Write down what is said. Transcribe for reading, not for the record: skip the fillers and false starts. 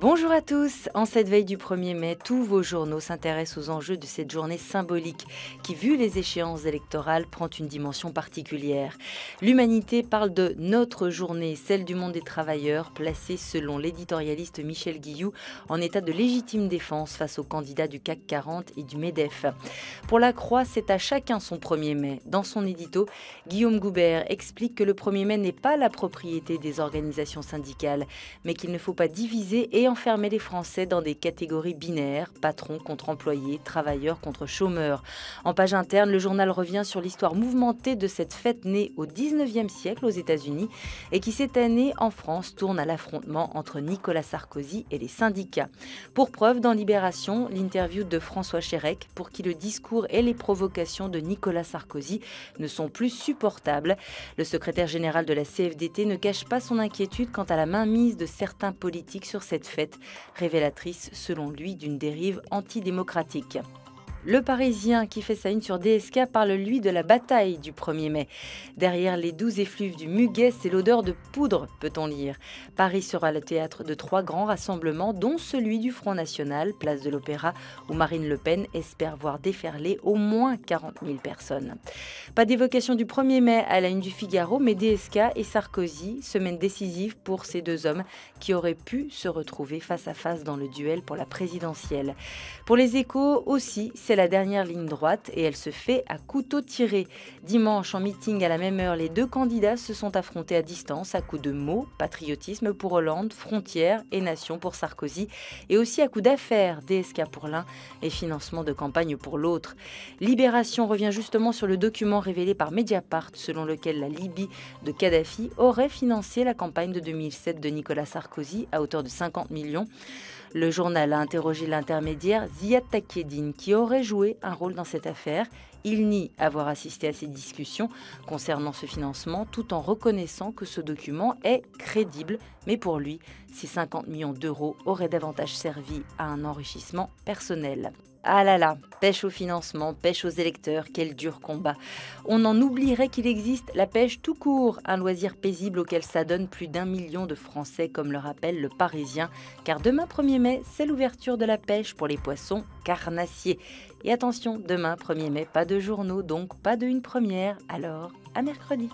Bonjour à tous, en cette veille du 1er mai, tous vos journaux s'intéressent aux enjeux de cette journée symbolique qui, vu les échéances électorales, prend une dimension particulière. L'Humanité parle de notre journée, celle du monde des travailleurs, placée selon l'éditorialiste Michel Guilloux en état de légitime défense face aux candidats du CAC 40 et du MEDEF. Pour la Croix, c'est à chacun son 1er mai. Dans son édito, Guillaume Goubert explique que le 1er mai n'est pas la propriété des organisations syndicales, mais qu'il ne faut pas diviser et enfermer les Français dans des catégories binaires, patrons contre employés, travailleurs contre chômeurs. En page interne, le journal revient sur l'histoire mouvementée de cette fête née au 19e siècle aux États-Unis et qui cette année en France tourne à l'affrontement entre Nicolas Sarkozy et les syndicats. Pour preuve, dans Libération, l'interview de François Chérec, pour qui le discours et les provocations de Nicolas Sarkozy ne sont plus supportables. Le secrétaire général de la CFDT ne cache pas son inquiétude quant à la mainmise de certains politiques sur cette fête, révélatrice selon lui d'une dérive antidémocratique. Le Parisien, qui fait sa une sur DSK, parle lui de la bataille du 1er mai. Derrière les 12 effluves du muguet, c'est l'odeur de poudre, peut-on lire. Paris sera le théâtre de 3 grands rassemblements, dont celui du Front National, place de l'Opéra, où Marine Le Pen espère voir déferler au moins 40 000 personnes. Pas d'évocation du 1er mai à la une du Figaro, mais DSK et Sarkozy, semaine décisive pour ces deux hommes qui auraient pu se retrouver face à face dans le duel pour la présidentielle. Pour les Échos aussi, c'est la dernière ligne droite et elle se fait à couteau tiré. Dimanche, en meeting à la même heure, les deux candidats se sont affrontés à distance à coups de mots, patriotisme pour Hollande, frontières et nation pour Sarkozy, et aussi à coups d'affaires, DSK pour l'un et financement de campagne pour l'autre. Libération revient justement sur le document révélé par Mediapart selon lequel la Libye de Kadhafi aurait financé la campagne de 2007 de Nicolas Sarkozy à hauteur de 50 millions. Le journal a interrogé l'intermédiaire Ziad Takieddine qui aurait joué un rôle dans cette affaire. Il nie avoir assisté à ces discussions concernant ce financement tout en reconnaissant que ce document est crédible. Mais pour lui, ces 50 millions d'euros auraient davantage servi à un enrichissement personnel. Ah là là, pêche au financement, pêche aux électeurs, quel dur combat. On en oublierait qu'il existe la pêche tout court, un loisir paisible auquel s'adonnent plus d'1 million de Français, comme le rappelle le Parisien. Car demain 1er mai, c'est l'ouverture de la pêche pour les poissons carnassiers. Et attention, demain 1er mai, pas de journaux, donc pas de une première, alors à mercredi.